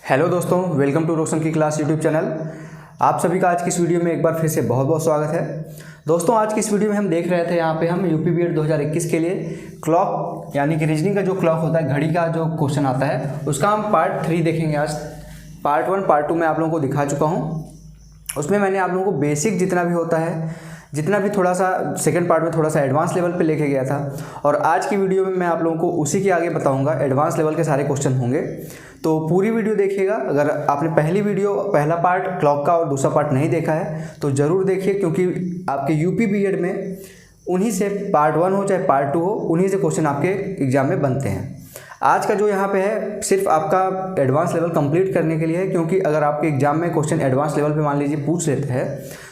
Hello दोस्तों, welcome to रोशन की class YouTube channel. आप सभी का आज की इस वीडियो में एक बार फिर से बहुत बहुत स्वागत है। दोस्तों, आज की इस वीडियो में हम देख रहे थे यहाँ पे हम यूपी बीएड 2021 के लिए क्लॉक यानी कि रीजनिंग का जो क्लॉक होता है, घड़ी का जो क्वेश्चन आता है, उसका हम पार्ट 3 देखेंगे। आज पार्ट 1 पार्ट 2 मैं आप लोगों को दिखा चुका हूँ। उसमें मैंने आप लोगों को बेसिक जितना भी होता है, जितना भी थोड़ा सा सेकंड पार्ट में थोड़ा सा एडवांस लेवल पे लेके गया था, और आज की वीडियो में मैं आप लोगों को उसी के आगे बताऊंगा। एडवांस लेवल के सारे क्वेश्चन होंगे, तो पूरी वीडियो देखिएगा। अगर आपने पहला पार्ट क्लॉक का और दूसरा पार्ट नहीं देखा है तो ज़रूर देखिए, क्योंकि आपके यूपी बीएड में उन्हीं से पार्ट 1 हो चाहे पार्ट 2 हो, उन्हीं से क्वेश्चन आपके एग्जाम में बनते हैं। आज का जो यहाँ पे है सिर्फ आपका एडवांस लेवल कंप्लीट करने के लिए है, क्योंकि अगर आपके एग्जाम में क्वेश्चन एडवांस लेवल पे मान लीजिए पूछ लेते हैं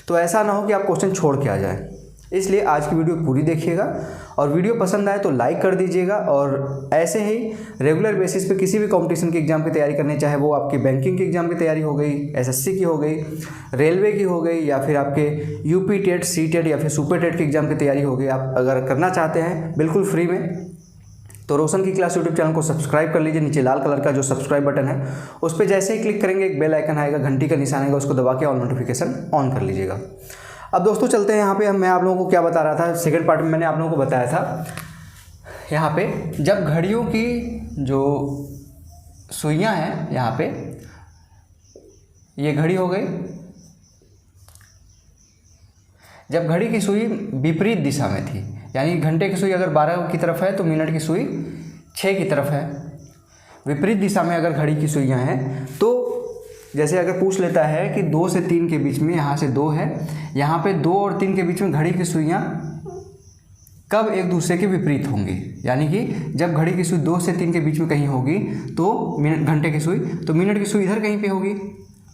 तो ऐसा ना हो कि आप क्वेश्चन छोड़ के आ जाए। इसलिए आज की वीडियो पूरी देखिएगा, और वीडियो पसंद आए तो लाइक कर दीजिएगा। और ऐसे ही रेगुलर बेसिस पे किसी भी कंपटीशन की एग्जाम की तैयारी करनी, चाहे वो आपकी बैंकिंग की एग्जाम की तैयारी हो गई, एसएससी की हो गई, रेलवे की हो गई, या फिर आपके यूपी टेट, सी टेट या फिर सुपर टेट की एग्जाम की तैयारी हो गई, आप अगर करना चाहते हैं बिल्कुल फ्री में, तो रोशन की क्लास यूट्यूब चैनल को सब्सक्राइब कर लीजिए। नीचे लाल कलर का जो सब्सक्राइब बटन है उस पर जैसे ही क्लिक करेंगे एक बेल आइकन आएगा, घंटी का निशान आएगा, उसको दबा के ऑल नोटिफिकेशन ऑन कर लीजिएगा। अब दोस्तों चलते हैं यहाँ पे। मैं आप लोगों को क्या बता रहा था, सेकंड पार्ट में मैंने आप लोगों को बताया था यहाँ पे, जब घड़ियों की जो सुइयाँ हैं, यहाँ पे ये घड़ी हो गई, जब घड़ी की सुई विपरीत दिशा में थी, यानी घंटे की सुई अगर 12 की तरफ है तो मिनट की सुई 6 की तरफ है। विपरीत दिशा में अगर घड़ी की सुइयाँ हैं तो जैसे अगर पूछ लेता है कि 2 से 3 के बीच में, यहाँ से 2 है, यहाँ पे 2 और 3 के बीच में घड़ी की सुइयाँ कब एक दूसरे के विपरीत होंगी, यानी कि जब घड़ी की सुई 2 से 3 के बीच में कहीं होगी तो घंटे की सुई, तो मिनट की सुई इधर कहीं पे होगी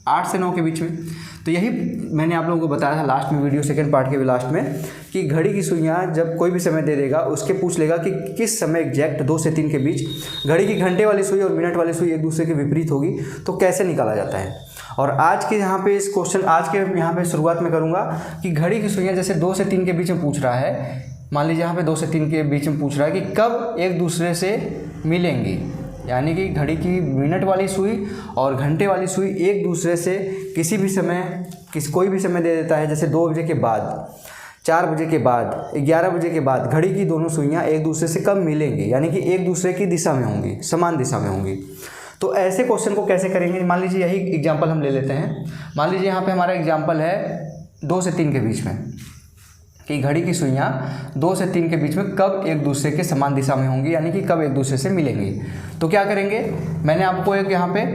8 से 9 के बीच में। तो यही मैंने आप लोगों को बताया था लास्ट में, वीडियो सेकंड पार्ट के भी लास्ट में, कि घड़ी की सुइयाँ जब कोई भी समय दे देगा, उसके पूछ लेगा कि किस समय एग्जैक्ट 2 से 3 के बीच घड़ी की घंटे वाली सुई और मिनट वाली सुई एक दूसरे के विपरीत होगी, तो कैसे निकाला जाता है। और आज के यहाँ पे इस क्वेश्चन, आज के यहाँ पे शुरुआत में करूँगा कि घड़ी की सुइयाँ जैसे 2 से 3 के बीच में पूछ रहा है, मान लीजिए यहाँ पे 2 से 3 के बीच में पूछ रहा है कि कब एक दूसरे से मिलेंगी, यानी कि घड़ी की मिनट वाली सुई और घंटे वाली सुई एक दूसरे से किसी भी समय, कोई भी समय दे देता है, जैसे 2 बजे के बाद, 4 बजे के बाद, 11 बजे के बाद घड़ी की दोनों सुइयाँ एक दूसरे से कब मिलेंगी, यानी कि एक दूसरे की दिशा में होंगी, समान दिशा में होंगी। तो ऐसे क्वेश्चन को कैसे करेंगे, मान लीजिए यही एग्जाम्पल हम ले लेते हैं। मान लीजिए यहाँ पे हमारा एग्जाम्पल है 2 से 3 के बीच में, कि घड़ी की सुइयाँ 2 से 3 के बीच में कब एक दूसरे के समान दिशा में होंगी, यानी कि कब एक दूसरे से मिलेंगी। तो क्या करेंगे, मैंने आपको एक यहाँ पे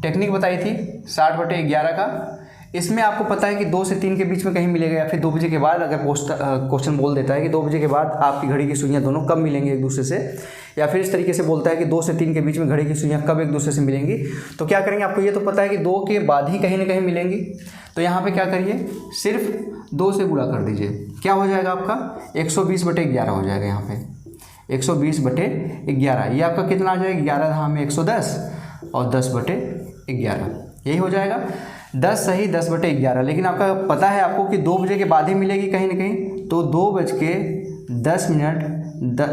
टेक्निक बताई थी 60/11 का। इसमें आपको पता है कि 2 से 3 के बीच में कहीं मिलेगा, या फिर 2 बजे के बाद अगर क्वेश्चन बोल देता है कि 2 बजे के बाद आपकी घड़ी की सुइयाँ दोनों कब मिलेंगी एक दूसरे से, या फिर इस तरीके से बोलता है कि 2 से 3 के बीच में घड़ी की सुइयाँ कब एक दूसरे से मिलेंगी, तो क्या करेंगे, आपको ये तो पता है कि 2 के बाद ही कहीं ना कहीं मिलेंगी। तो यहाँ पे क्या करिए, सिर्फ 2 से गुणा कर दीजिए, क्या हो जाएगा आपका 120/11 हो जाएगा। यहाँ पे 120/11, ये आपका कितना आ जाएगा, 11 धाम में 110 और 10/11, यही हो जाएगा 10 सही 10/11। लेकिन आपका पता है आपको कि 2 बजे के बाद ही मिलेगी कहीं ना कहीं, तो 2:10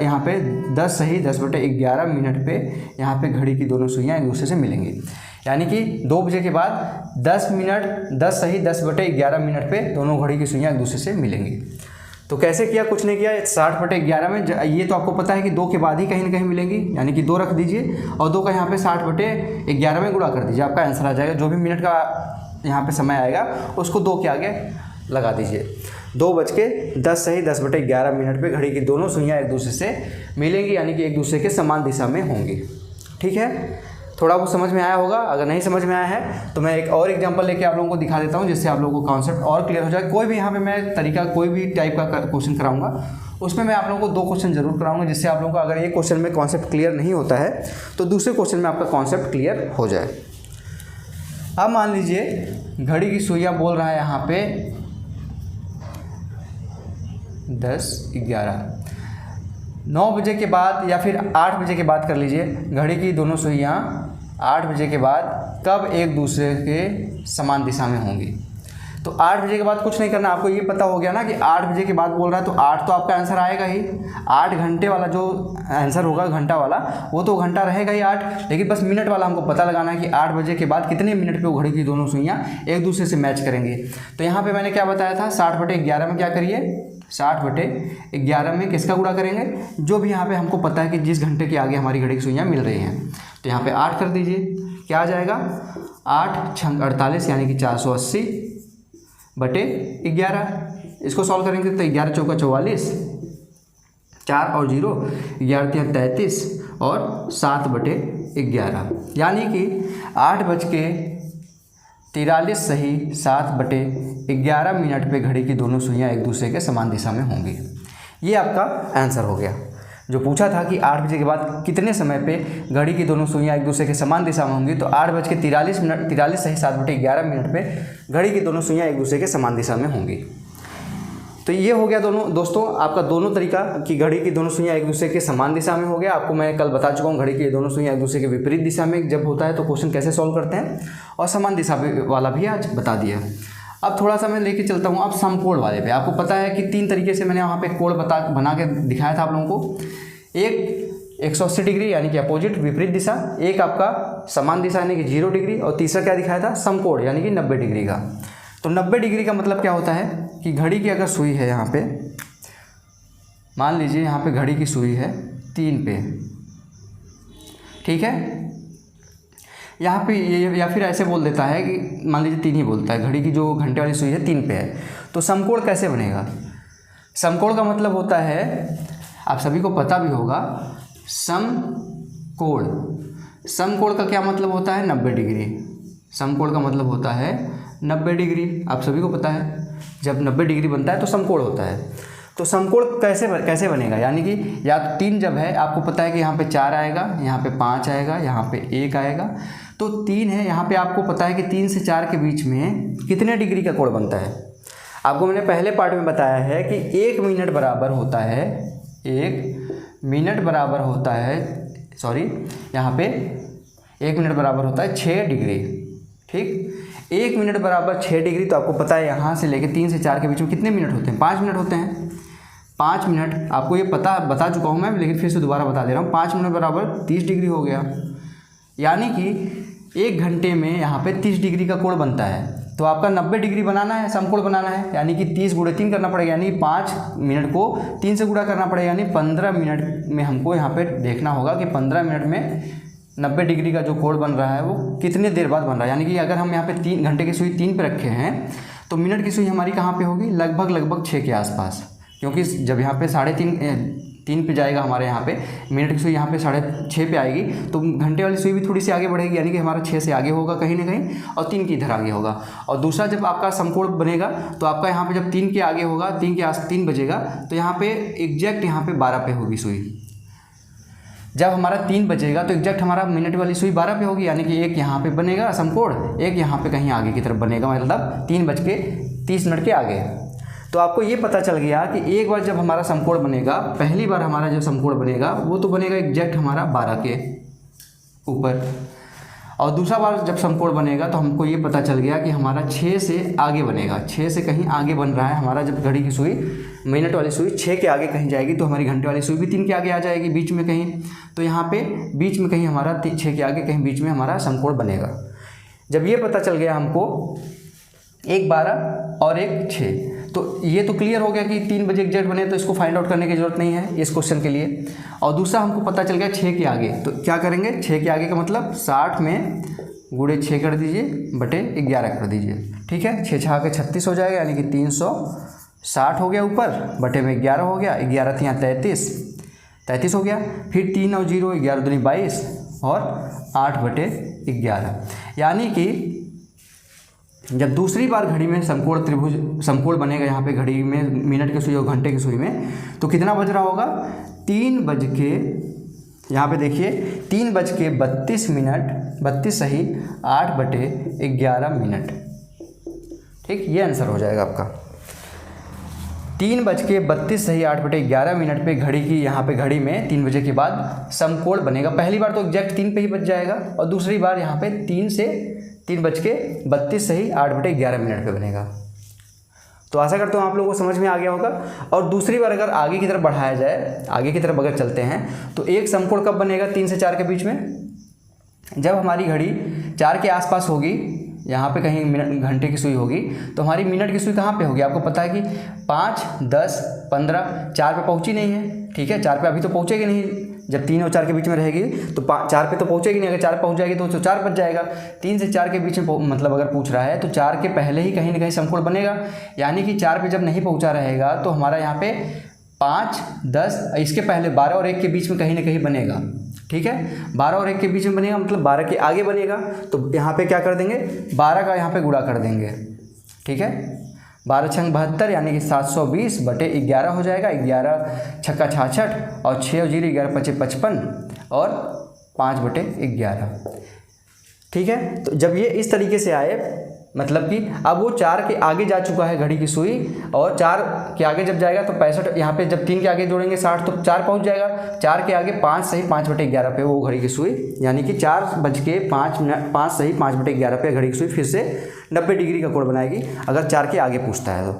यहाँ पे 10 सही 10/11 मिनट पे यहाँ पे घड़ी की दोनों सुइयाँ एक दूसरे से मिलेंगी, यानी कि 2 बजे के बाद 10 सही 10/11 मिनट पे दोनों घड़ी की सुइयाँ एक दूसरे से मिलेंगी। तो कैसे किया, कुछ नहीं किया, 60/11 में ये तो आपको पता है कि 2 के बाद ही कहीं ना कहीं मिलेंगी, यानी कि 2 रख दीजिए और 2 का यहाँ पे 60/11 में गुणा कर दीजिए, आपका आंसर आ जाएगा। जो भी मिनट का यहाँ पे समय आएगा उसको 2 के आगे लगा दीजिए। 2:10 सही 10/11 मिनट पे घड़ी की दोनों सुइयाँ एक दूसरे से मिलेंगी, यानी कि एक दूसरे के समान दिशा में होंगी। ठीक है, थोड़ा बहुत समझ में आया होगा। अगर नहीं समझ में आया है तो मैं एक और एग्जांपल लेके आप लोगों को दिखा देता हूँ, जिससे आप लोगों को कॉन्सेप्ट और क्लियर हो जाए। कोई भी यहाँ पे मैं तरीका, कोई भी टाइप का क्वेश्चन कराऊंगा, उसमें मैं आप लोगों को 2 क्वेश्चन जरूर कराऊंगा, जिससे आप लोगों को अगर एक क्वेश्चन में कॉन्सेप्ट क्लियर नहीं होता है तो दूसरे क्वेश्चन में आपका कॉन्सेप्ट क्लियर हो जाए। अब मान लीजिए घड़ी की सुइयाँ बोल रहा है यहाँ पे 10:11, 9 बजे के बाद या फिर 8 बजे के बाद कर लीजिए, घड़ी की दोनों सुइयाँ 8 बजे के बाद कब एक दूसरे के समान दिशा में होंगी। तो 8 बजे के बाद कुछ नहीं करना, आपको ये पता हो गया ना कि 8 बजे के बाद बोल रहा है तो 8 तो आपका आंसर आएगा ही। 8 घंटे वाला जो आंसर होगा घंटा वाला, वो तो घंटा रहेगा ही 8, लेकिन बस मिनट वाला हमको पता लगाना है कि 8 बजे के बाद कितने मिनट पे वो घड़ी की दोनों सुइयाँ एक दूसरे से मैच करेंगे। तो यहाँ पे मैंने क्या बताया था, 60/11 में क्या करिए, 60/11 में किसका गुणा करेंगे, जो भी यहाँ पे हमको पता है कि जिस घंटे के आगे हमारी घड़ी की सुइयाँ मिल रही हैं। तो यहाँ पे 8 कर दीजिए, क्या आ जाएगा, 8 छंग 48 यानी कि 480/11। इसको सॉल्व करेंगे तो 11 चौका 44, 4 और 0 11 3 33 और 7/11 यानी कि 8:43 सही 7/11 मिनट पे घड़ी की दोनों सुइयाँ एक दूसरे के समान दिशा में होंगी। ये आपका आंसर हो गया। जो पूछा था कि 8 बजे के बाद कितने समय पे घड़ी की दोनों सुइयाँ एक दूसरे के समान दिशा में होंगी, तो 8:43 सही 7/11 मिनट पे घड़ी की दोनों सुइयाँ एक दूसरे के समान दिशा में होंगी। तो ये हो गया दोस्तों आपका दोनों तरीका कि घड़ी की दोनों सुइयाँ एक दूसरे के समान दिशा में हो गया। आपको मैं कल बता चुका हूँ घड़ी की दोनों सुइयाँ एक दूसरे के विपरीत दिशा में जब होता है तो क्वेश्चन कैसे सॉल्व करते हैं, और समान दिशा वाला भी आज बता दिया। अब थोड़ा सा मैं लेके चलता हूँ अब समकोण वाले पे। आपको पता है कि 3 तरीके से मैंने वहाँ पे कोण बना के दिखाया था आप लोगों को। एक 180 डिग्री यानी कि अपोजिट विपरीत दिशा, एक आपका समान दिशा यानी कि 0 डिग्री, और तीसरा क्या दिखाया था, समकोण यानी कि 90 डिग्री का। तो 90 डिग्री का मतलब क्या होता है कि घड़ी की अगर सुई है यहाँ पे, मान लीजिए यहाँ पे घड़ी की सुई है 3 पे, ठीक है, यहाँ पे ये या फिर ऐसे बोल देता है कि मान लीजिए 3 ही बोलता है, घड़ी की जो घंटे वाली सुई है 3 पे है। तो समकोण कैसे बनेगा, समकोण का मतलब होता है, आप सभी को पता भी होगा, समकोण, समकोण का क्या मतलब होता है, 90 डिग्री। समकोण का मतलब होता है 90 डिग्री, आप सभी को पता है। जब 90 डिग्री बनता है तो समकोण होता है। तो समकोण कैसे बनेगा, यानी कि या तो 3 जब है, आपको पता है कि यहाँ पे 4 आएगा, यहाँ पे 5 आएगा, यहाँ पे 1 आएगा, तो 3 है, यहाँ पे आपको पता है कि 3 से 4 के बीच में कितने डिग्री का कोण बनता है। आपको मैंने पहले पार्ट में बताया है कि 1 मिनट बराबर होता है, 1 मिनट बराबर होता है, सॉरी यहाँ पे 1 मिनट बराबर होता है 6 डिग्री, ठीक। 1 मिनट बराबर 6 डिग्री, तो आपको पता है यहाँ से लेके 3 से 4 के बीच में कितने मिनट होते हैं, 5 मिनट होते हैं। 5 मिनट आपको ये बता चुका हूँ मैं, लेकिन फिर से दोबारा बता दे रहा हूँ। 5 मिनट बराबर 30 डिग्री हो गया, यानी कि 1 घंटे में यहाँ पे 30 डिग्री का कोण बनता है। तो आपका 90 डिग्री बनाना है, समकोण बनाना है, यानी कि 30 × 3 करना पड़ेगा, यानी 5 मिनट को 3 से गुणा करना पड़ेगा, यानी 15 मिनट में हमको यहाँ पे देखना होगा कि 15 मिनट में 90 डिग्री का जो कोण बन रहा है वो कितने देर बाद बन रहा है। यानी कि अगर हम यहाँ पे 3 घंटे की सुई 3 पे रखे हैं, तो मिनट की सुई हमारी कहाँ पे होगी, लगभग 6 के आसपास, क्योंकि जब यहाँ पे 3:30 पे जाएगा हमारे यहाँ पे, मिनट की सुई यहाँ पे 6:30 पे आएगी, तो घंटे वाली सुई भी थोड़ी सी आगे बढ़ेगी, यानी कि हमारा 6 से आगे होगा कहीं ना कहीं, और 3 की इधर आगे होगा। और दूसरा जब आपका समकोण बनेगा तो आपका यहाँ पे जब 3 के आगे होगा, 3 बजेगा, तो यहाँ पे एग्जैक्ट यहाँ पे 12 पे होगी सुई। जब हमारा 3 बजेगा तो एग्जैक्ट हमारा मिनट वाली सुई 12 पे होगी, यानी कि एक यहाँ पे बनेगा समकोण, एक यहाँ पे कहीं आगे की तरफ बनेगा, मतलब 3:30 के आगे। तो आपको ये पता चल गया कि एक बार जब हमारा समकोण बनेगा, पहली बार हमारा जो समकोण बनेगा वो तो बनेगा एग्जैक्ट हमारा 12 के ऊपर, और दूसरा बार जब समकोण बनेगा तो हमको ये पता चल गया कि हमारा 6 से आगे बनेगा, 6 से कहीं आगे बन रहा है हमारा। जब घड़ी की सुई मिनट वाली सुई 6 के आगे कहीं जाएगी, तो हमारी घंटे वाली सुई भी 3 के आगे आ जाएगी बीच में कहीं, तो यहाँ पे बीच में कहीं हमारा 6 के आगे कहीं बीच में हमारा समकोण बनेगा। जब ये पता चल गया हमको, एक 12 और एक 6, तो ये तो क्लियर हो गया कि 3 बजे एग्जैक्ट बने, तो इसको फाइंड आउट करने की ज़रूरत नहीं है इस क्वेश्चन के लिए। और दूसरा हमको पता चल गया 6 के आगे, तो क्या करेंगे, 6 के आगे का मतलब 60 में गुणे 6 कर दीजिए बटे 11 कर दीजिए, ठीक है। 6 6 के 36 हो जाएगा, यानी कि 360 हो गया ऊपर, बटे में 11 हो गया, 11 यहाँ 33 हो गया, फिर 3 और 0 11 दूनी 22 और 8/11, यानी कि जब दूसरी बार घड़ी में समकोण बनेगा यहाँ पे घड़ी में मिनट की सुई और घंटे की सुई में, तो कितना बज रहा होगा, 3 बज के, यहाँ पे देखिए 3:32 मिनट, 32 सही 8/11 मिनट, ठीक, ये आंसर हो जाएगा आपका। 3:32 सही 8/11 मिनट पे घड़ी की, यहाँ पे घड़ी में 3 बजे के बाद समकोण बनेगा। पहली बार तो एग्जैक्ट 3 पे ही बच जाएगा, और दूसरी बार यहाँ पे 3 बज के 32 सही 8/11 मिनट पे बनेगा। तो आशा करता हूँ आप लोगों को समझ में आ गया होगा। और दूसरी बार अगर आगे की तरफ बढ़ाया जाए, आगे की तरफ अगर चलते हैं तो एक समकोण कब बनेगा 3 से 4 के बीच में? जब हमारी घड़ी 4 के आसपास होगी, यहाँ पे कहीं मिनट घंटे की सुई होगी, तो हमारी मिनट की सुई कहाँ पे होगी? आपको पता है कि 5, 10, 15, 4 पे पहुँची नहीं है, ठीक है, 4 पे अभी तो पहुँचेगी नहीं। जब 3 और 4 के बीच में रहेगी तो 4 पे तो पहुँचेगी नहीं। अगर 4 पहुँच जाएगी तो 4 बच जाएगा। 3 से 4 के बीच में मतलब अगर पूछ रहा है तो 4 के पहले ही कहीं ना कहीं समकोण बनेगा, यानी कि 4 पे जब नहीं पहुँचा रहेगा तो हमारा यहाँ पे 5, 10, इसके पहले 12 और 1 के बीच में कहीं ना कहीं बनेगा, ठीक है। 12 और 1 के बीच में बनेगा, मतलब 12 के आगे बनेगा। तो यहाँ पे क्या कर देंगे, 12 का यहाँ पे गुणा कर देंगे, ठीक है। 12 छंग 72 यानी कि 720 बटे 11 हो जाएगा। 11 छक्का 66 और 6 और 0 11 पचे 55 और 5 बटे 11, ठीक है। तो जब ये इस तरीके से आए, मतलब कि अब वो 4 के आगे जा चुका है घड़ी की सुई, और 4 के आगे जब जाएगा तो 65, यहाँ पे जब 3 के आगे जोड़ेंगे 60 तो 4 पहुँच जाएगा। 4 के आगे 5 सही 5 बटे 11 पे वो घड़ी की सुई, यानी कि 4:05 सही 5 बटे 11 पे घड़ी की सुई फिर से 90 डिग्री का कोण बनाएगी, अगर 4 के आगे पूछता है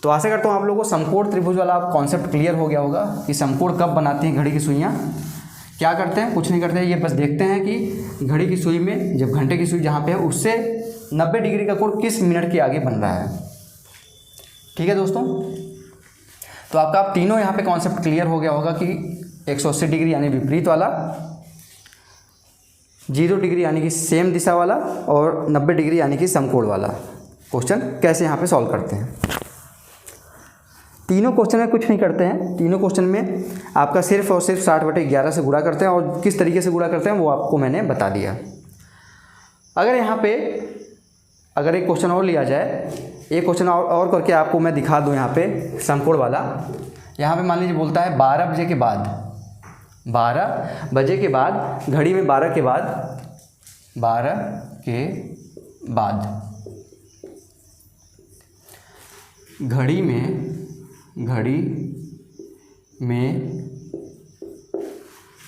तो आशा करता हूँ आप लोगों को समकोण त्रिभुज वाला कॉन्सेप्ट क्लियर हो गया होगा कि समकोण कब बनाती हैं घड़ी की सुइयाँ। क्या करते हैं, कुछ नहीं करते हैं, ये बस देखते हैं कि घड़ी की सुई में जब घंटे की सुई जहाँ पे है उससे 90 डिग्री का कोण किस मिनट के आगे बन रहा है, ठीक है दोस्तों। तो आपका आप तीनों यहाँ पे कॉन्सेप्ट क्लियर हो गया होगा कि 180 डिग्री यानी विपरीत वाला, 0 डिग्री यानी कि सेम दिशा वाला, और 90 डिग्री यानी कि समकोण वाला क्वेश्चन कैसे यहाँ पे सॉल्व करते हैं। तीनों क्वेश्चन में कुछ नहीं करते हैं, तीनों क्वेश्चन में आपका सिर्फ और सिर्फ 60 बटे 11 से गुणा करते हैं, और किस तरीके से गुणा करते हैं वो आपको मैंने बता दिया। अगर यहाँ पे अगर एक क्वेश्चन और लिया जाए, एक क्वेश्चन और करके आपको मैं दिखा दूँ यहाँ पे समकोण वाला। यहाँ पे मान लीजिए बोलता है 12 बजे के बाद, 12 बजे के बाद घड़ी में 12 के बाद, 12 के बाद घड़ी में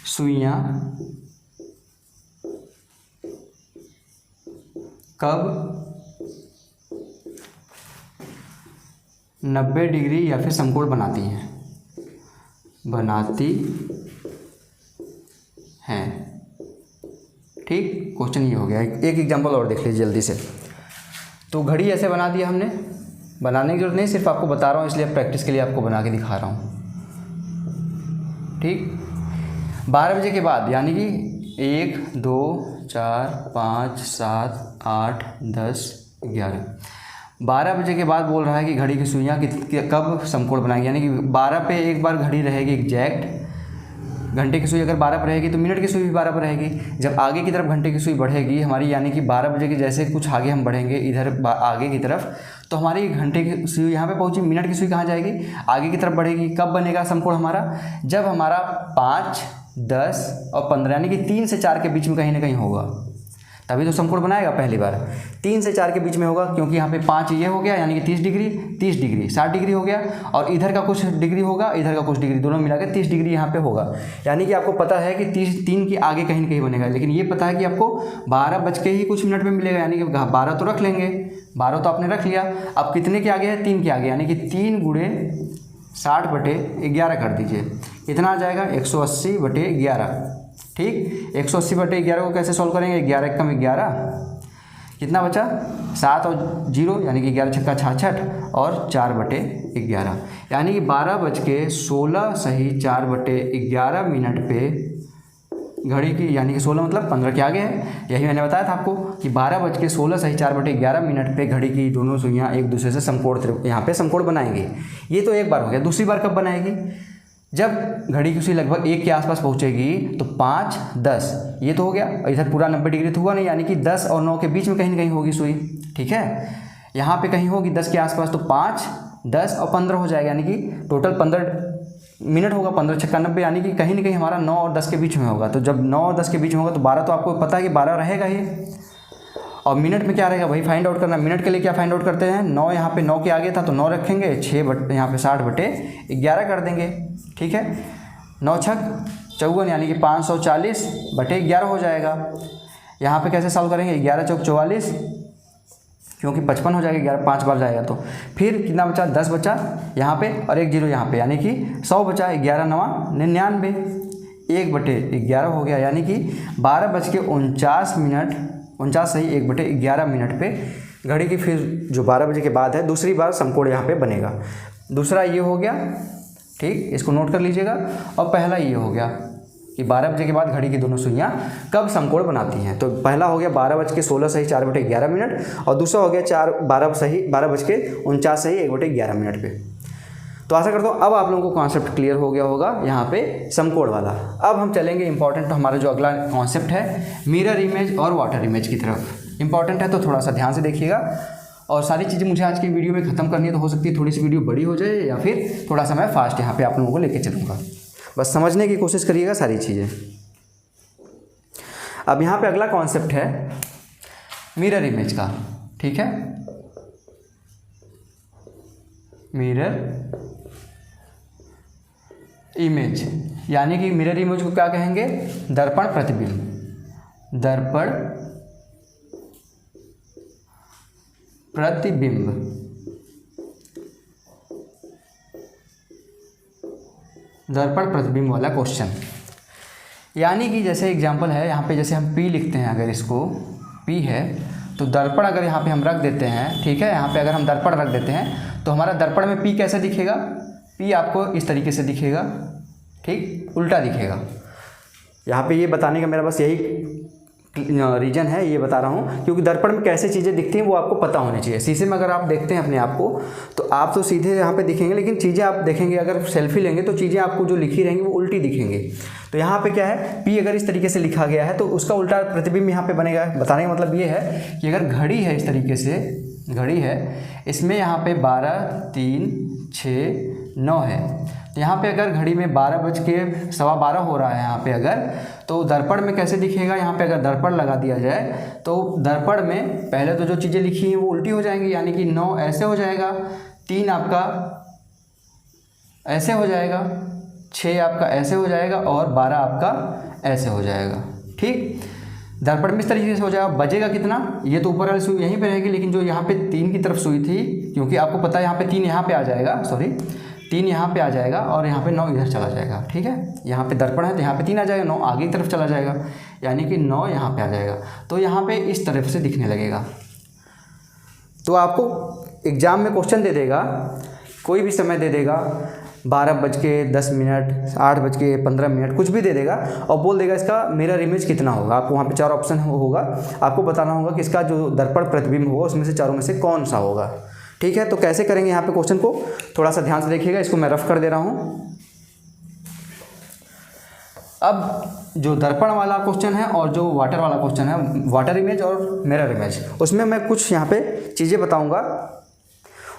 सुइयाँ कब 90 डिग्री या फिर समकोण बनाती हैं, ठीक। क्वेश्चन ये हो गया। एक एग्जांपल और देख लीजिए जल्दी से। तो घड़ी ऐसे बना दिया हमने, बनाने की जरूरत नहीं, सिर्फ आपको बता रहा हूँ, इसलिए प्रैक्टिस के लिए आपको बना के दिखा रहा हूँ, ठीक। 12 बजे के बाद यानी कि 1, 2, 4, 5, 7, 8, 10, 11, 12 बजे के बाद बोल रहा है कि घड़ी की सुइयाँ कब समकोण बनाएगी, यानी कि 12 पे एक बार घड़ी रहेगी एग्जैक्ट। घंटे की सुई अगर 12 पर रहेगी तो मिनट की सुई भी 12 पर रहेगी। जब आगे की तरफ घंटे की सुई बढ़ेगी हमारी, यानी कि 12 बजे के जैसे कुछ आगे हम बढ़ेंगे इधर आगे की तरफ, तो हमारी घंटे की सुई यहाँ पे पहुँची, मिनट की सुई कहाँ जाएगी, आगे की तरफ बढ़ेगी। कब बनेगा समकोण हमारा, जब हमारा 5, 10 और 15 यानी कि 3 से 4 के बीच में कहीं ना कहीं होगा, तभी तो समकोण बनाएगा पहली बार। 3 से 4 के बीच में होगा, क्योंकि यहाँ पे 5 ये हो गया यानी कि 30 डिग्री, 30 डिग्री 60 डिग्री हो गया, और इधर का कुछ डिग्री होगा, इधर का कुछ डिग्री, दोनों मिलाकर 30 डिग्री यहाँ पे होगा। यानी कि आपको पता है कि 3 के आगे कहीं ना कहीं बनेगा, लेकिन ये पता है कि आपको 12 बज के ही कुछ मिनट में मिलेगा, यानी कि 12 तो रख लेंगे, 12 तो आपने रख लिया। अब कितने के आगे है, 3 के आगे, यानी कि 3 गुणे 60 बटे 11 कर दीजिए, कितना आ जाएगा 180 बटे 11, ठीक। 180 बटे 11 को कैसे सॉल्व करेंगे, 11 कम 11, कितना बचा 7 और 0 यानी कि 11 छक्का 66 और 4 बटे 11, यानी कि 12 बज के 16 सही 4 बटे 11 मिनट पे घड़ी की, यानी कि 16 मतलब 15 के आगे है। यही मैंने बताया था आपको कि 12 बज के 16 सही 4 बटे 11 मिनट पे घड़ी की दोनों सुइयाँ एक दूसरे से समकोण यहाँ पे समकोण बनाएंगी। ये तो एक बार हो गया। दूसरी बार कब बनाएगी, जब घड़ी की सुई लगभग 1 के आसपास पहुँचेगी, तो 5, 10 ये तो हो गया, इधर पूरा 90 डिग्री तो हुआ नहीं, यानी कि 10 और 9 के बीच में कहीं ना कहीं होगी सुई, ठीक है। यहाँ पे कहीं होगी 10 के आसपास, तो 5, 10 और 15 हो जाएगा, यानी कि टोटल 15 मिनट होगा, 15 छक्का 90, यानी कि कहीं ना कहीं हमारा 9 और 10 के बीच में होगा। तो जब 9 और 10 के बीच में होगा तो 12 तो आपको पता है कि 12 रहेगा ही, और मिनट में क्या रहेगा वही फाइंड आउट करना। मिनट के लिए क्या फाइंड आउट करते हैं, 9 यहाँ पे 9 के आगे था तो 9 रखेंगे, 6 बटे यहाँ पे 60 बटे 11 कर देंगे, ठीक है। 9 छक 54 यानी कि 540 बटे 11 हो जाएगा। यहाँ पे कैसे सॉल्व करेंगे, 11 चौक 44 क्योंकि 55 हो जाएगा, 11 5 बार जाएगा तो। फिर कितना बचा, 10 बचा यहाँ पे और 1 0 यहाँ पे, यानी कि 100 बचा, 11 9 99, 1/11 हो गया, यानी कि 12:49, 49 सही 1/11 मिनट पे घड़ी की फिर जो 12 बजे के बाद है दूसरी बार समकोण यहाँ पे बनेगा। दूसरा ये हो गया, ठीक, इसको नोट कर लीजिएगा। और पहला ये हो गया कि 12 बजे के बाद घड़ी की दोनों सुइयाँ कब समकोण बनाती हैं। तो पहला हो गया 12:16 सही 4/11 मिनट, और दूसरा हो गया 12:49 सही 1/11 मिनट पे। तो आशा करता हूँ अब आप लोगों को कॉन्सेप्ट क्लियर हो गया होगा यहाँ पे समकोण वाला। अब हम चलेंगे इंपॉर्टेंट हमारा जो अगला कॉन्सेप्ट है मिरर इमेज और वाटर इमेज की तरफ। इंपॉर्टेंट है तो थोड़ा सा ध्यान से देखिएगा, और सारी चीज़ें मुझे आज की वीडियो में ख़त्म करनी है, तो हो सकती है थोड़ी सी वीडियो बड़ी हो जाए या फिर थोड़ा सा मैं फास्ट यहाँ पे आप लोगों को लेके चलूँगा। बस समझने की कोशिश करिएगा सारी चीज़ें। अब यहाँ पे अगला कॉन्सेप्ट है मिरर इमेज का, ठीक है। मिरर इमेज यानी कि मिरर इमेज को क्या कहेंगे, दर्पण प्रतिबिंब। दर्पण प्रतिबिंब, दर्पण प्रतिबिंब वाला क्वेश्चन। यानी कि जैसे एग्जांपल है यहाँ पे, जैसे हम P लिखते हैं, अगर इसको P है तो दर्पण अगर यहाँ पे हम रख देते हैं, ठीक है, यहाँ पे अगर हम दर्पण रख देते हैं तो हमारा दर्पण में P कैसे दिखेगा, P आपको इस तरीके से दिखेगा, ठीक, उल्टा दिखेगा। यहाँ पे ये बताने का मेरा बस यही रीज़न है, ये बता रहा हूँ क्योंकि दर्पण में कैसे चीज़ें दिखती हैं वो आपको पता होनी चाहिए। शीशे में अगर आप देखते हैं अपने आप को तो आप तो सीधे यहाँ पे दिखेंगे, लेकिन चीज़ें आप देखेंगे, अगर सेल्फी लेंगे तो चीज़ें आपको जो लिखी रहेंगी वो उल्टी दिखेंगी। तो यहाँ पे क्या है, P अगर इस तरीके से लिखा गया है तो उसका उल्टा प्रतिबिंब यहाँ पे बनेगा। बताने का मतलब ये है कि अगर घड़ी है इस तरीके से, घड़ी है, इसमें यहाँ पे 12 3 6 9 है, तो यहाँ पे अगर घड़ी में 12:12 हो रहा है यहाँ पे अगर, तो दर्पण में कैसे दिखेगा, यहाँ पे अगर दर्पण लगा दिया जाए तो दर्पण में पहले तो जो चीज़ें लिखी हैं वो उल्टी हो जाएंगी, यानी कि 9 ऐसे हो जाएगा, 3 आपका ऐसे हो जाएगा, 6 आपका ऐसे हो जाएगा और 12 आपका ऐसे हो जाएगा, ठीक। दर्पण में इस तरीके से हो जाएगा। बजेगा कितना, ये तो ऊपर वाली सुई यहीं पे रहेगी, लेकिन जो यहाँ पे 3 की तरफ सुई थी, क्योंकि आपको पता है यहाँ पे 3 यहाँ पे आ जाएगा, सॉरी 3 यहाँ पे आ जाएगा और यहाँ पे 9 इधर चला जाएगा, ठीक है। यहाँ पे दर्पण है तो यहाँ पे 3 आ जाएगा, 9 आगे की तरफ चला जाएगा, यानी कि 9 यहाँ पे आ जाएगा, तो यहाँ पे इस तरफ से दिखने लगेगा। तो आपको एग्जाम में क्वेश्चन दे देगा, कोई भी समय दे देगा, 12:10, 8:15, कुछ भी दे देगा और बोल देगा इसका मिरर इमेज कितना होगा। आपको वहाँ पे 4 ऑप्शन होगा, आपको बताना होगा कि इसका जो दर्पण प्रतिबिंब होगा उसमें से चारों में से कौन सा होगा, ठीक है। तो कैसे करेंगे यहाँ पे क्वेश्चन को थोड़ा सा ध्यान से देखिएगा, इसको मैं रफ कर दे रहा हूँ। अब जो दर्पण वाला क्वेश्चन है और जो वाटर वाला क्वेश्चन है, वाटर इमेज और मिरर इमेज, उसमें मैं कुछ यहाँ पे चीज़ें बताऊँगा,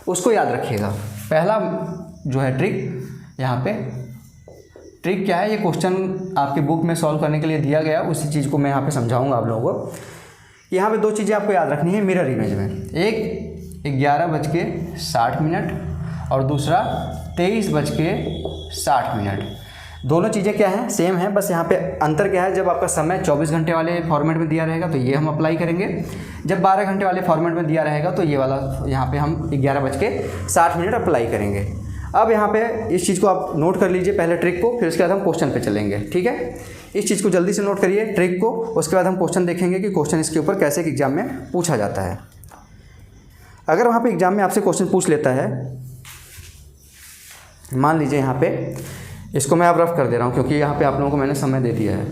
उसको याद रखिएगा। पहला जो है ट्रिक, यहाँ पे ट्रिक क्या है, ये क्वेश्चन आपकी बुक में सॉल्व करने के लिए दिया गया, उसी चीज़ को मैं यहाँ पे समझाऊंगा आप लोगों को। यहाँ पे 2 चीज़ें आपको याद रखनी है मिरर इमेज में, एक 11:60 और दूसरा 23:60। दोनों चीज़ें क्या हैं, सेम है, बस यहाँ पे अंतर क्या है, जब आपका समय 24 घंटे वाले फॉर्मेट में दिया रहेगा तो ये हम अप्लाई करेंगे, जब 12 घंटे वाले फॉर्मेट में दिया रहेगा तो ये वाला यहाँ पे हम 11:60 अप्लाई करेंगे। अब यहाँ पे इस चीज़ को आप नोट कर लीजिए, पहले ट्रिक को, फिर उसके बाद हम क्वेश्चन पे चलेंगे, ठीक है। इस चीज़ को जल्दी से नोट करिए, ट्रिक को, उसके बाद हम क्वेश्चन देखेंगे कि क्वेश्चन इसके ऊपर कैसे एग्जाम में पूछा जाता है। अगर वहाँ पे एग्जाम में आपसे क्वेश्चन पूछ लेता है, मान लीजिए यहाँ पे, इसको मैं अब रफ कर दे रहा हूँ क्योंकि यहाँ पे आप लोगों को मैंने समय दे दिया है,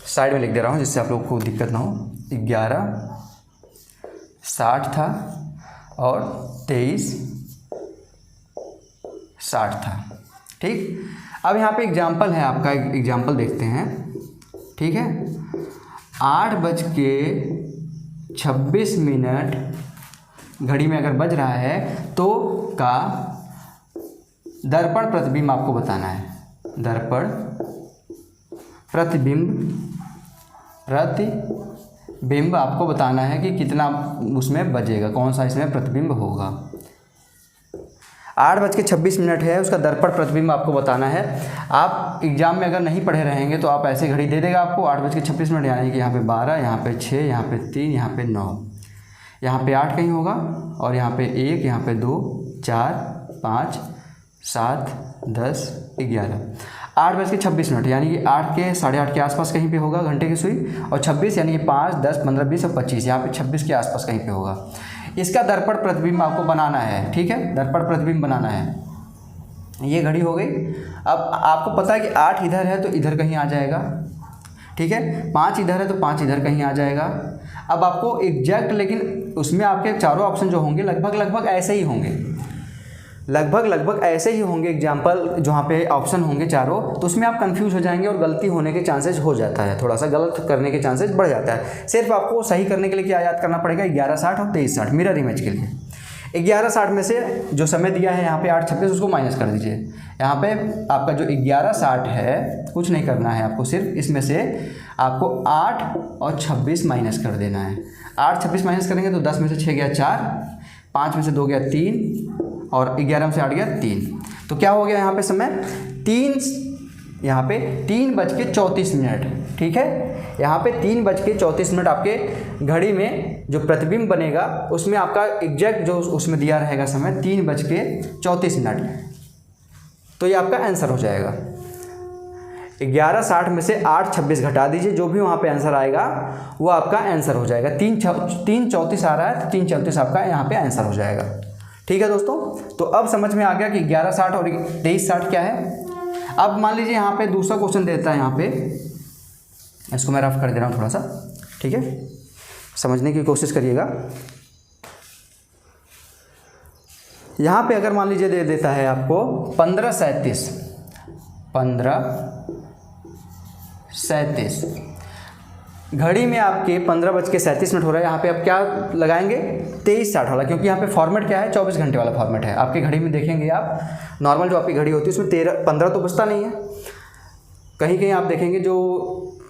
साइड में लिख दे रहा हूँ जिससे आप लोगों को दिक्कत ना हो। 11:60 था और 23:60 था, ठीक। अब यहाँ पे एग्जाम्पल है आपका, एग्जाम्पल देखते हैं, ठीक है। 8:26 घड़ी में अगर बज रहा है तो का दर्पण प्रतिबिंब आपको बताना है। दर्पण प्रतिबिंब आपको बताना है कि कितना उसमें बजेगा, कौन सा इसमें प्रतिबिंब होगा। 8:26 है, उसका दर्पण प्रतिबिंब आपको बताना है। आप एग्जाम में अगर नहीं पढ़े रहेंगे तो आप ऐसे घड़ी दे देगा आपको 8:26, यानी कि यहाँ पे 12, यहाँ पे 6, यहाँ पे 3, यहाँ पे 9, यहाँ पे 8 कहीं होगा, और यहाँ पे 1, यहाँ पे 2, 4, 5, 7, 10, 11, 8:26, यानी कि 8 के 8:30 के आसपास कहीं पे होगा घंटे की सुई, और 26 यानी कि 5, 10, 15, 20 और 25, यहाँ पे 26 के आसपास कहीं पे होगा। इसका दर्पण प्रतिबिंब आपको बनाना है, ठीक है, दर्पण प्रतिबिंब बनाना है। ये घड़ी हो गई। अब आपको पता है कि 8 इधर है तो इधर कहीं आ जाएगा, ठीक है, 5 इधर है तो 5 इधर कहीं आ जाएगा। अब आपको एग्जैक्ट, लेकिन उसमें आपके चारों ऑप्शन जो होंगे लगभग ऐसे ही होंगे, लगभग ऐसे ही होंगे एग्जाम्पल जहाँ पे ऑप्शन होंगे चारों, तो उसमें आप कंफ्यूज हो जाएंगे और गलती होने के चांसेस हो जाता है, थोड़ा सा गलत करने के चांसेस बढ़ जाता है। सिर्फ आपको सही करने के लिए क्या याद करना पड़ेगा, 11:60 और 23:60 मिरर इमेज के लिए। 11:60 में से जो समय दिया है यहाँ पे 8:26, उसको माइनस कर दीजिए। यहाँ पे आपका जो 11:60 है, कुछ नहीं करना है आपको, सिर्फ इसमें से आपको 8 और 26 माइनस कर देना है। 8, 26 माइनस करेंगे तो 10 में से 6 गया 4, 5 में से 2 गया 3, और 11 में से 8 गया 3। तो क्या हो गया यहाँ पे समय 3, यहाँ पे 3:34, ठीक है। यहाँ पे 3:34 आपके घड़ी में जो प्रतिबिंब बनेगा उसमें आपका एग्जैक्ट जो उसमें दिया रहेगा समय 3:34। तो ये आपका आंसर हो जाएगा। 11:60 में से 8:26 घटा दीजिए, जो भी वहाँ पे आंसर आएगा वो आपका आंसर हो जाएगा। 3:34 आ रहा है तो 3:34 आपका यहाँ पे आंसर हो जाएगा, ठीक है दोस्तों। तो अब समझ में आ गया कि 11:60 और 23:60 क्या है। अब मान लीजिए यहाँ पे दूसरा क्वेश्चन देता है, यहाँ पे इसको मैं रफ कर दे रहा हूँ थोड़ा सा, ठीक है, समझने की कोशिश करिएगा। यहाँ पे अगर मान लीजिए दे देता है आपको 15:37, 15:37 घड़ी में आपके 15:37 हो रहा है। यहाँ पे आप क्या लगाएंगे, 23:60 वाला, क्योंकि यहाँ पे फॉर्मेट क्या है, 24 घंटे वाला फॉर्मेट है। आपकी घड़ी में देखेंगे आप, नॉर्मल जो आपकी घड़ी होती है उसमें 15 तो बचता नहीं है। कहीं कहीं आप देखेंगे जो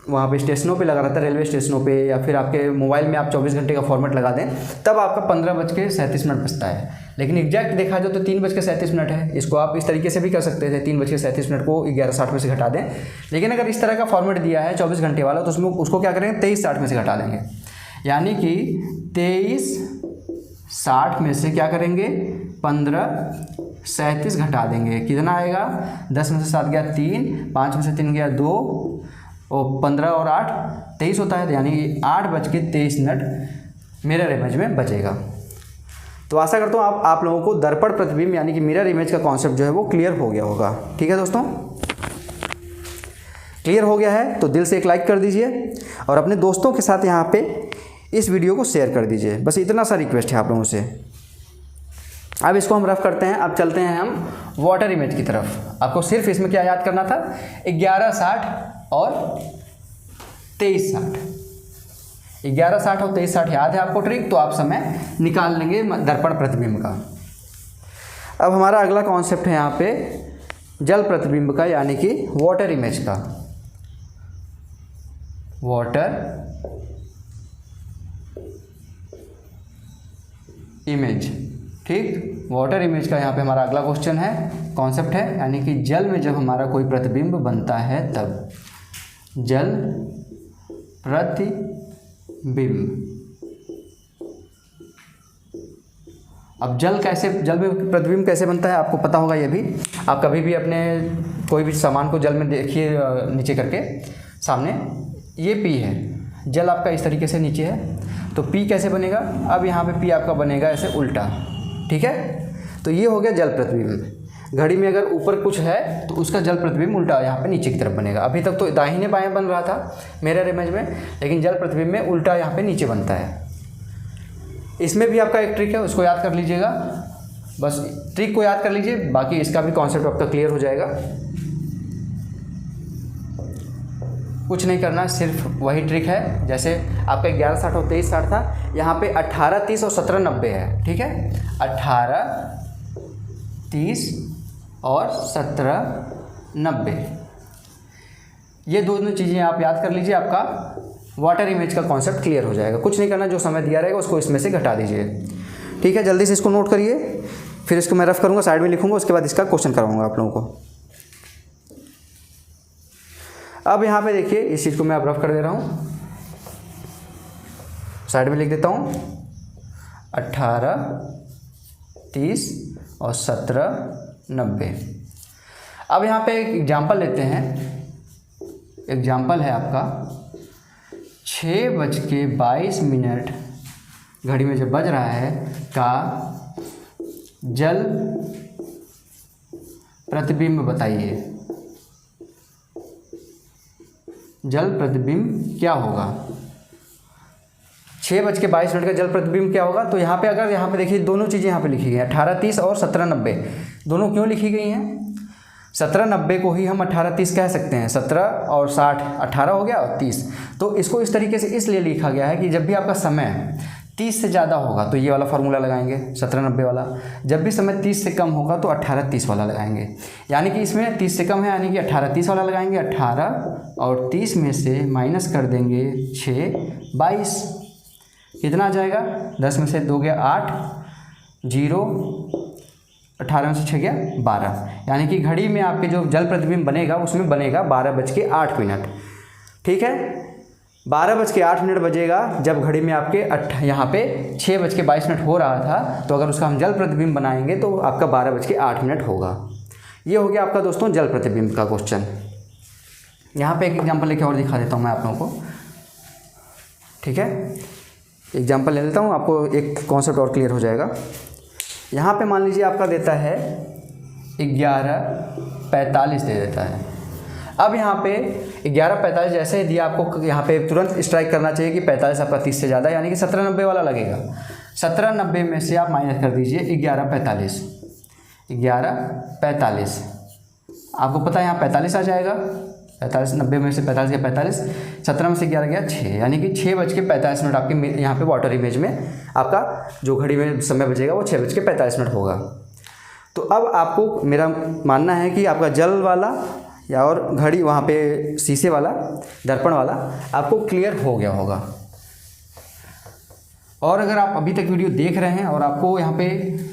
वहाँ पे स्टेशनों पे लगा रहता है, रेलवे स्टेशनों पे, या फिर आपके मोबाइल में आप 24 घंटे का फॉर्मेट लगा दें, तब आपका 15:37 बचता है। लेकिन एग्जैक्ट देखा जाए तो 3:37 है। इसको आप इस तरीके से भी कर सकते थे, 3:37 को 11:60 में से घटा दें। लेकिन अगर इस तरह का फॉर्मेट दिया है 24 घंटे वाला, तो उसमें उसको क्या करेंगे, 23:60 में से घटा देंगे। यानी कि 23:60 में से क्या करेंगे, 15:37 घटा देंगे। कितना आएगा, 10 में से 7 गया 3, 5 में से 3 गया 2, और 15 और 8 23 होता है, यानी 8:23 मिरर इमेज में बचेगा। तो आशा करता हूँ आप लोगों को दर्पण प्रतिबिंब यानी कि मिरर इमेज का कॉन्सेप्ट जो है वो क्लियर हो गया होगा, ठीक है दोस्तों। क्लियर हो गया है तो दिल से एक लाइक कर दीजिए और अपने दोस्तों के साथ यहाँ पे इस वीडियो को शेयर कर दीजिए। बस इतना सा रिक्वेस्ट है आप लोगों से। अब इसको हम रफ करते हैं। अब चलते हैं हम वाटर इमेज की तरफ। आपको सिर्फ इसमें क्या याद करना था, 11:60 और 23:60। 11:60 और 23:60 याद है आपको ट्रिक, तो आप समय निकाल लेंगे दर्पण प्रतिबिंब का। अब हमारा अगला कॉन्सेप्ट है यहाँ पे जल प्रतिबिंब का, यानी कि वाटर इमेज का। वाटर इमेज, ठीक, वाटर इमेज का यहाँ पे हमारा अगला क्वेश्चन है, कॉन्सेप्ट है, यानी कि जल में जब हमारा कोई प्रतिबिंब बनता है तब जल प्रतिबिंब। अब जल में प्रतिबिंब कैसे बनता है आपको पता होगा। ये भी आप कभी भी अपने कोई भी सामान को जल में देखिए, नीचे करके सामने, ये पी है, जल आपका इस तरीके से नीचे है, तो पी कैसे बनेगा। अब यहाँ पे पी आपका बनेगा ऐसे उल्टा, ठीक है। तो ये हो गया जल प्रतिबिंब। घड़ी में अगर ऊपर कुछ है तो उसका जल प्रतिबिंब उल्टा यहाँ पे नीचे की तरफ बनेगा। अभी तक तो दाहिने बाएं बन रहा था मिरर इमेज में, लेकिन जल प्रतिबिंब में उल्टा यहाँ पे नीचे बनता है। इसमें भी आपका एक ट्रिक है, उसको याद कर लीजिएगा। बस ट्रिक को याद कर लीजिए, बाकी इसका भी कॉन्सेप्ट आपका क्लियर हो जाएगा। कुछ नहीं करना, सिर्फ वही ट्रिक है। जैसे आपका 11:60 और 23:60 था, यहाँ पे 18, 30 और 17, 90 है, ठीक है। 18, 30 और 17, 90, ये दोनों चीज़ें आप याद कर लीजिए, आपका वाटर इमेज का कॉन्सेप्ट क्लियर हो जाएगा। कुछ नहीं करना, जो समय दिया रहेगा उसको इसमें से घटा दीजिए, ठीक है। जल्दी से इसको नोट करिए। फिर इसको मैं रफ करूँगा, साइड में लिखूँगा, उसके बाद इसका क्वेश्चन करवाऊँगा आप लोगों को। अब यहाँ पे देखिए इस चीज़ को मैं अब रफ कर दे रहा हूँ, साइड में लिख देता हूँ 18, 30 और 17, 90। अब यहाँ पे एक एग्जाम्पल लेते हैं। एग्जाम्पल है आपका 6:22 घड़ी में जब बज रहा है का जल प्रतिबिंब बताइए। जल प्रतिबिंब क्या होगा? 6:22 का जल प्रतिबिंब क्या होगा? तो यहाँ पे अगर यहाँ पे देखिए दोनों चीज़ें यहाँ पे लिखी गई हैं, 18, 30 और 17, 90। दोनों क्यों लिखी गई हैं? 17, 90 को ही हम 18, 30 कह सकते हैं। 17 और 60 18 हो गया और 30। तो इसको इस तरीके से इसलिए लिखा गया है कि जब भी आपका समय 30 से ज़्यादा होगा तो ये वाला फार्मूला लगाएंगे 17, 90 वाला। जब भी समय 30 से कम होगा तो 18, 30 वाला लगाएंगे। यानी कि इसमें 30 से कम है, यानी कि 18, 30 वाला लगाएंगे। 18 और 30 में से माइनस कर देंगे 6, 22। कितना आ जाएगा? 10 में से 2 गया 8, 0, 18 में से 6 गया 12। यानी कि घड़ी में आपके जो जल प्रतिबिंब बनेगा उसमें बनेगा 12:08। ठीक है, 12:08 बजेगा। जब घड़ी में आपके यहाँ पे 6:22 हो रहा था, तो अगर उसका हम जल प्रतिबिंब बनाएंगे तो आपका 12:08 होगा। ये हो गया आपका दोस्तों जल प्रतिबिंब का क्वेश्चन। यहाँ पे एक एग्जांपल लेके और दिखा देता हूँ मैं आप लोगों को। ठीक है, एग्जांपल ले लेता हूँ, आपको एक कॉन्सेप्ट और क्लियर हो जाएगा। यहाँ पे मान लीजिए आपका देता है 11:45 दे देता है। अब यहाँ पे 11:45 जैसे ही दिया, आपको यहाँ पे तुरंत स्ट्राइक करना चाहिए कि 45 आपका 30 से ज़्यादा, यानी कि 17, 90 वाला लगेगा। 17, 90 में से आप माइनस कर दीजिए 11:45। 11:45 आपको पता है यहाँ 45 आ जाएगा। 45, 90 में से 45 गया 45, 17 में से 11 गया 6, यानी कि 6:45 आपके यहाँ पे वाटर इमेज में आपका जो घड़ी में समय बचेगा वो 6:45 होगा। तो अब आपको मेरा मानना है कि आपका जल वाला या और घड़ी वहाँ पे शीशे वाला, दर्पण वाला आपको क्लियर हो गया होगा। और अगर आप अभी तक वीडियो देख रहे हैं और आपको यहाँ पे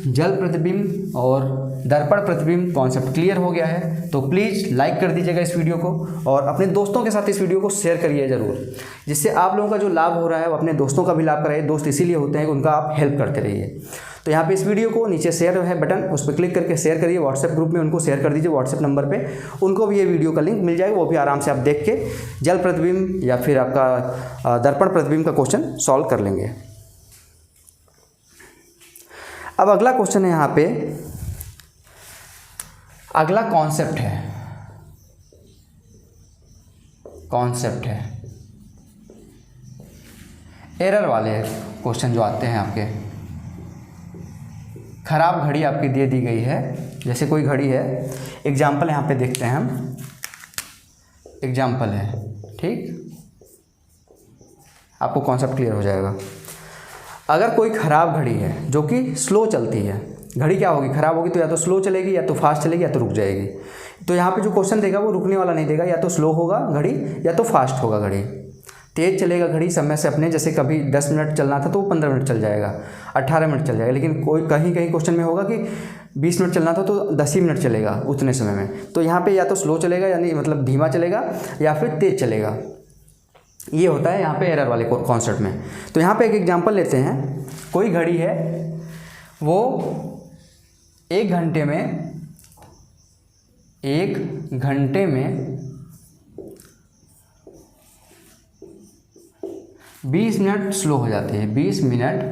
जल प्रतिबिंब और दर्पण प्रतिबिंब कॉन्सेप्ट क्लियर हो गया है, तो प्लीज़ लाइक कर दीजिएगा इस वीडियो को और अपने दोस्तों के साथ इस वीडियो को शेयर करिए ज़रूर, जिससे आप लोगों का जो लाभ हो रहा है वो अपने दोस्तों का भी लाभ कराइए। दोस्त इसीलिए होते हैं कि उनका आप हेल्प करते रहिए। तो यहाँ पे इस वीडियो को नीचे शेयर है बटन, उस पर क्लिक करके शेयर करिए। व्हाट्सएप ग्रुप में उनको शेयर कर दीजिए, व्हाट्सएप नंबर पे उनको भी ये वीडियो का लिंक मिल जाएगा। वो भी आराम से आप देख के जल प्रतिबिंब या फिर आपका दर्पण प्रतिबिंब का क्वेश्चन सॉल्व कर लेंगे। अब अगला क्वेश्चन है, यहाँ पे अगला कॉन्सेप्ट है एरर वाले क्वेश्चन जो आते हैं आपके। खराब घड़ी आपकी दे दी गई है, जैसे कोई घड़ी है, एग्जाम्पल यहाँ पे देखते हैं हम। एग्जाम्पल है, ठीक, आपको कॉन्सेप्ट क्लियर हो जाएगा। अगर कोई ख़राब घड़ी है जो कि स्लो चलती है, घड़ी क्या होगी, ख़राब होगी तो या तो स्लो चलेगी या तो फास्ट चलेगी या तो रुक जाएगी। तो यहाँ पे जो क्वेश्चन देगा वो रुकने वाला नहीं देगा, या तो स्लो होगा घड़ी या तो फास्ट होगा घड़ी। तेज़ चलेगा घड़ी समय से अपने, जैसे कभी 10 मिनट चलना था तो वो 15 मिनट चल जाएगा, 18 मिनट चल जाएगा। लेकिन कोई कहीं क्वेश्चन में होगा कि 20 मिनट चलना था तो 10 ही मिनट चलेगा उतने समय में। तो यहाँ पे या तो स्लो चलेगा, यानी मतलब धीमा चलेगा, या फिर तेज़ चलेगा। ये होता है यहाँ पे एरर वाले कॉन्सेप्ट में। तो यहाँ पे एक एग्जांपल लेते हैं। कोई घड़ी है, वो 1 घंटे में 20 मिनट स्लो हो जाती है, 20 मिनट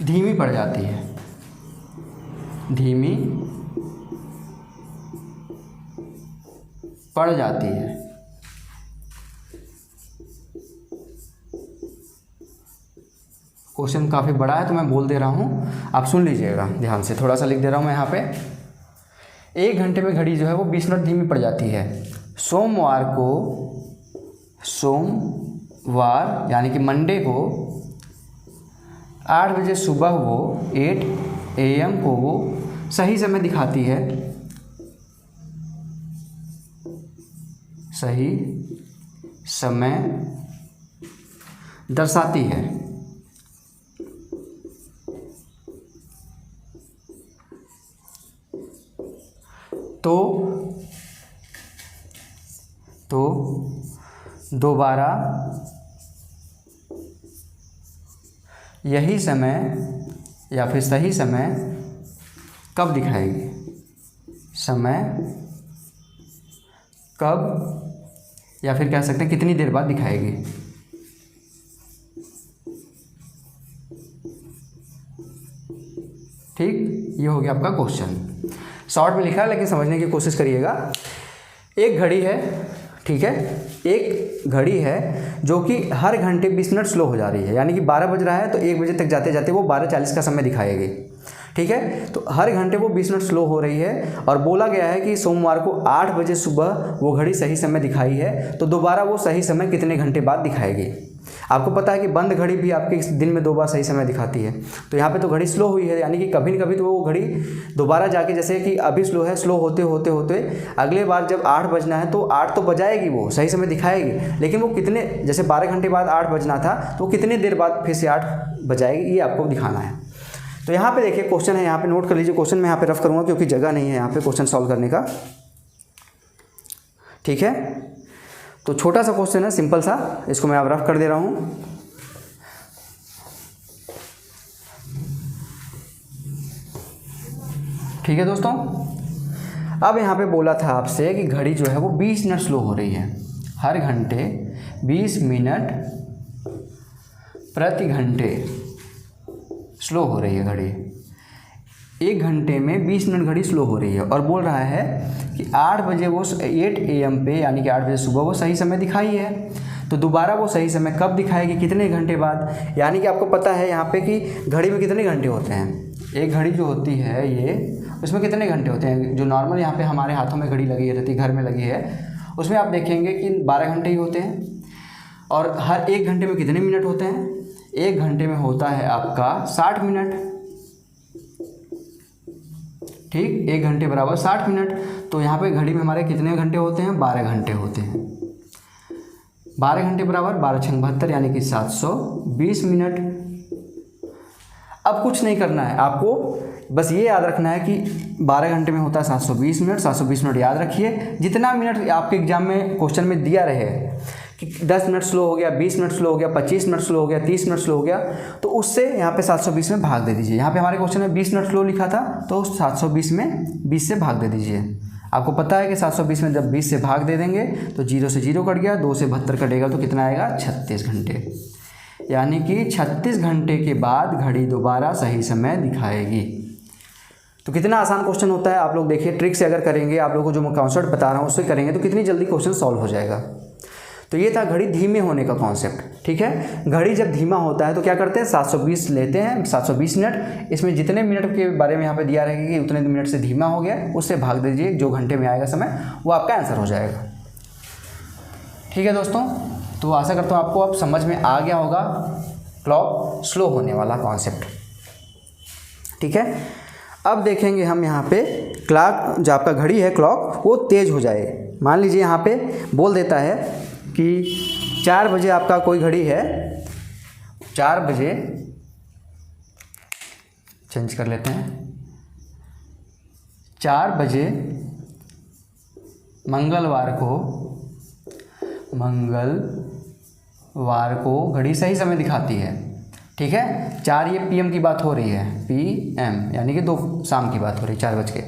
धीमी पड़ जाती है, धीमी पड़ जाती है। क्वेश्चन काफ़ी बड़ा है तो मैं बोल दे रहा हूँ, आप सुन लीजिएगा ध्यान से। थोड़ा सा लिख दे रहा हूँ मैं यहाँ पे। 1 घंटे में घड़ी जो है वो 20 मिनट धीमी पड़ जाती है। सोमवार यानी कि मंडे को 8 बजे सुबह वो 8 AM को वो सही समय दिखाती है, सही समय दर्शाती है। तो दोबारा यही समय या फिर सही समय कब दिखाएगी, समय कब या फिर कह सकते हैं कितनी देर बाद दिखाएगी। ठीक, ये हो गया आपका क्वेश्चन। शॉर्ट में लिखा है लेकिन समझने की कोशिश करिएगा। एक घड़ी है, ठीक है, एक घड़ी है जो कि हर घंटे 20 मिनट स्लो हो जा रही है, यानी कि 12 बज रहा है तो 1 बजे तक जाते जाते वो 12:40 का समय दिखाएगी। ठीक है, तो हर घंटे वो 20 मिनट स्लो हो रही है और बोला गया है कि सोमवार को 8 बजे सुबह वो घड़ी सही समय दिखाई है, तो दोबारा वो सही समय कितने घंटे बाद दिखाएगी। आपको पता है कि बंद घड़ी भी आपके दिन में 2 बार सही समय दिखाती है, तो यहाँ पे तो घड़ी स्लो हुई है, यानी कि कभी न कभी तो वो घड़ी दोबारा जाके, जैसे कि अभी स्लो है, स्लो होते होते होते अगले बार जब 8 बजना है तो 8 तो बजाएगी, वो सही समय दिखाएगी, लेकिन वो कितने, जैसे 12 घंटे बाद 8 बजना था तो वो कितने देर बाद फिर से 8 बजाएगी, ये आपको दिखाना है। तो यहाँ पे देखिए क्वेश्चन है, यहाँ पे नोट कर लीजिए। क्वेश्चन मैं यहाँ पे रफ करूँगा क्योंकि जगह नहीं है यहाँ पे क्वेश्चन सॉल्व करने का। ठीक है, तो छोटा सा क्वेश्चन है, सिंपल सा, इसको मैं अब रफ कर दे रहा हूँ। ठीक है दोस्तों, अब यहाँ पे बोला था आपसे कि घड़ी जो है वो 20 मिनट स्लो हो रही है, हर घंटे 20 मिनट प्रति घंटे स्लो हो रही है घड़ी। 1 घंटे में 20 मिनट घड़ी स्लो हो रही है और बोल रहा है कि 8 बजे वो 8 AM पे, यानी कि 8 बजे सुबह वो सही समय दिखाई है, तो दोबारा वो सही समय कब दिखाएगी, कितने घंटे बाद। यानी कि आपको पता है यहाँ पे कि घड़ी में कितने घंटे होते हैं। एक घड़ी जो होती है ये, उसमें कितने घंटे होते हैं। जो नॉर्मल यहाँ पे हमारे हाथों में घड़ी लगी रहती है, घर में लगी है, उसमें आप देखेंगे कि 12 घंटे ही होते हैं। और हर 1 घंटे में कितने मिनट होते हैं, 1 घंटे में होता है आपका 60 मिनट। ठीक, 1 घंटे बराबर 60 मिनट। तो यहाँ पे घड़ी में हमारे कितने घंटे होते हैं, 12 घंटे होते हैं। 12 घंटे बराबर 12 × 72 यानी कि 720 मिनट। अब कुछ नहीं करना है आपको, बस ये याद रखना है कि 12 घंटे में होता है 720 मिनट। 720 मिनट याद रखिए। जितना मिनट आपके एग्जाम में क्वेश्चन में दिया रहे कि 10 मिनट स्लो हो गया, 20 मिनट स्लो हो गया, 25 मिनट स्लो हो गया, 30 मिनट स्लो हो गया, तो उससे यहाँ पे 720 में भाग दे दीजिए। यहाँ पे हमारे क्वेश्चन में 20 मिनट स्लो लिखा था, तो 720 में 20 से भाग दे दीजिए। आपको पता है कि 720 में जब 20 से भाग दे देंगे तो 0 से 0 कट गया, 2 से 72 कटेगा तो कितना आएगा, 36 घंटे। यानी कि 36 घंटे के बाद घड़ी दोबारा सही समय दिखाएगी। तो कितना आसान क्वेश्चन होता है, आप लोग देखिए। ट्रिक से अगर करेंगे, आप लोगों को जो मैं कॉन्सेप्ट बता रहा हूँ उससे करेंगे तो कितनी जल्दी क्वेश्चन सॉल्व हो जाएगा। तो ये था घड़ी धीमे होने का कॉन्सेप्ट। ठीक है, घड़ी जब धीमा होता है तो क्या करते हैं, 720 लेते हैं, 720 मिनट। इसमें जितने मिनट के बारे में यहाँ पे दिया रहेगा कि उतने मिनट से धीमा हो गया, उससे भाग दीजिए, जो घंटे में आएगा समय वो आपका आंसर हो जाएगा। ठीक है दोस्तों, तो आशा करता हूँ आपको अब समझ में आ गया होगा क्लॉक स्लो होने वाला कॉन्सेप्ट। ठीक है, अब देखेंगे हम यहाँ पे क्लॉक, जो आपका घड़ी है क्लॉक, वो तेज़ हो जाए। मान लीजिए यहाँ पे बोल देता है कि 4 बजे आपका कोई घड़ी है, 4 बजे, चेंज कर लेते हैं, 4 बजे मंगलवार को घड़ी सही समय दिखाती है। ठीक है, 4 ये PM की बात हो रही है, PM यानी कि 2 शाम की बात हो रही है, 4 बज के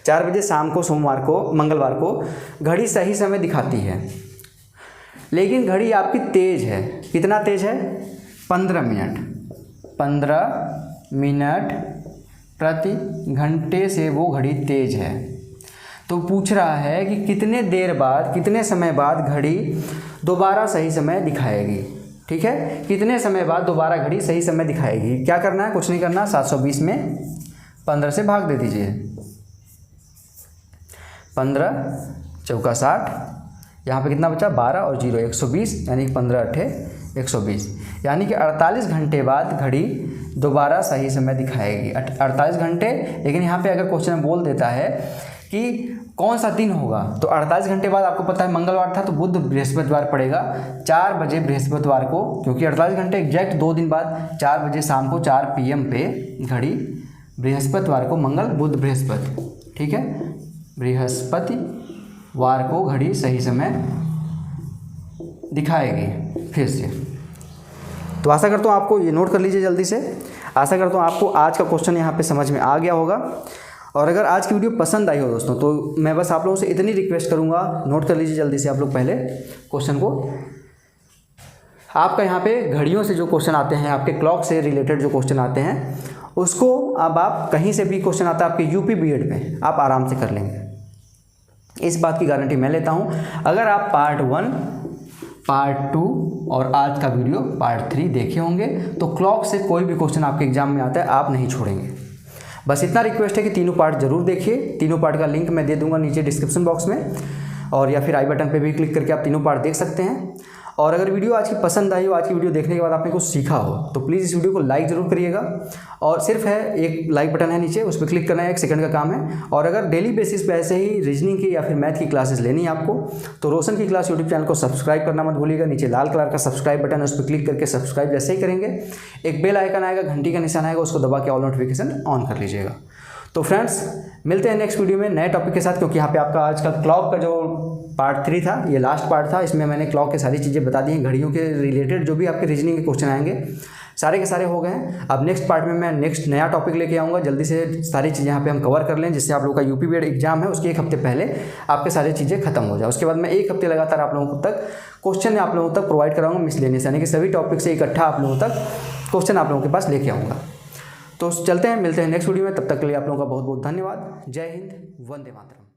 4 बजे शाम को, सोमवार को, मंगलवार को घड़ी सही समय दिखाती है। लेकिन घड़ी आपकी तेज़ है, कितना तेज़ है, 15 मिनट, 15 मिनट प्रति घंटे से वो घड़ी तेज़ है। तो पूछ रहा है कि कितने देर बाद, कितने समय बाद घड़ी दोबारा सही समय दिखाएगी। ठीक है, कितने समय बाद दोबारा घड़ी सही समय दिखाएगी। क्या करना है, कुछ नहीं करना, 720 में 15 से भाग दे दीजिए। 15 चौका 60, यहाँ पे कितना बचा, 12 और 0 120, यानी कि 15 अट्ठे 120, यानी कि 48 घंटे बाद घड़ी दोबारा सही समय दिखाएगी। 48 घंटे। लेकिन यहाँ पे अगर क्वेश्चन बोल देता है कि कौन सा दिन होगा, तो 48 घंटे बाद आपको पता है मंगलवार था तो बुध बृहस्पतिवार पड़ेगा, 4 बजे बृहस्पतिवार को, क्योंकि 48 घंटे एग्जैक्ट 2 दिन बाद 4 बजे शाम को 4 PM पे घड़ी बृहस्पतिवार को, मंगल बुध बृहस्पति। ठीक है, बृहस्पतिवार को घड़ी सही समय दिखाएगी। फिर से तो आशा करता हूँ आपको ये नोट कर लीजिए जल्दी से। आशा करता हूँ आपको आज का क्वेश्चन यहाँ पे समझ में आ गया होगा। और अगर आज की वीडियो पसंद आई हो दोस्तों, तो मैं बस आप लोगों से इतनी रिक्वेस्ट करूँगा, नोट कर लीजिए जल्दी से आप लोग पहले क्वेश्चन को। आपका यहाँ पे घड़ियों से जो क्वेश्चन आते हैं, आपके क्लॉक से रिलेटेड जो क्वेश्चन आते हैं, उसको अब आप कहीं से भी क्वेश्चन आता है आपके यूपी बीएड में, आप आराम से कर लेंगे। इस बात की गारंटी मैं लेता हूँ। अगर आप पार्ट 1, पार्ट 2 और आज का वीडियो पार्ट 3 देखे होंगे तो क्लॉक से कोई भी क्वेश्चन आपके एग्जाम में आता है आप नहीं छोड़ेंगे। बस इतना रिक्वेस्ट है कि तीनों पार्ट जरूर देखिए। तीनों पार्ट का लिंक मैं दे दूंगा नीचे डिस्क्रिप्शन बॉक्स में, और या फिर आई बटन पे भी क्लिक करके आप तीनों पार्ट देख सकते हैं। और अगर वीडियो आज की पसंद आई हो, आज की वीडियो देखने के बाद आपने कुछ सीखा हो, तो प्लीज़ इस वीडियो को लाइक ज़रूर करिएगा। और सिर्फ है एक लाइक बटन है नीचे, उस पर क्लिक करना है, 1 सेकंड का काम है। और अगर डेली बेसिस पे ऐसे ही रीजनिंग की या फिर मैथ की क्लासेस लेनी है आपको, तो रोशन की क्लास यूट्यूब चैनल को सब्सक्राइब करना मत भूलिएगा। नीचे लाल कलर का सब्सक्राइब बटन है, उस पर क्लिक करके सब्सक्राइब जैसे ही करेंगे, एक बेल आइकन आएगा, घंटी का निशान आएगा, उसको दबा के ऑल नोटिफिकेशन ऑन कर लीजिएगा। तो फ्रेंड्स मिलते हैं नेक्स्ट वीडियो में नए टॉपिक के साथ, क्योंकि यहाँ पे आपका आज का क्लॉक का जो पार्ट 3 था, ये लास्ट पार्ट था। इसमें मैंने क्लॉक की सारी चीज़ें बता दी हैं, घड़ियों के रिलेटेड जो भी आपके रीजनिंग के क्वेश्चन आएंगे सारे के सारे हो गए हैं। अब नेक्स्ट पार्ट में मैं नेक्स्ट नया टॉपिक लेके आऊँगा। जल्दी से सारी चीज़ें यहाँ पे हम कवर कर लें, जिससे आप लोगों का यूपी बीएड एग्जाम है उसके 1 हफ्ते पहले आपके सारी चीज़ें खत्म हो जाए। उसके बाद मैं 1 हफ्ते लगातार आप लोगों तक क्वेश्चन आप लोगों तक प्रोवाइड कराऊंगा मिसलेनियस, यानी कि सभी टॉपिक से इकट्ठा आप लोगों तक क्वेश्चन आप लोगों के पास लेके आऊँगा। तो चलते हैं, मिलते हैं नेक्स्ट वीडियो में। तब तक के लिए आप लोगों का बहुत बहुत धन्यवाद। जय हिंद, वंदे मातरम।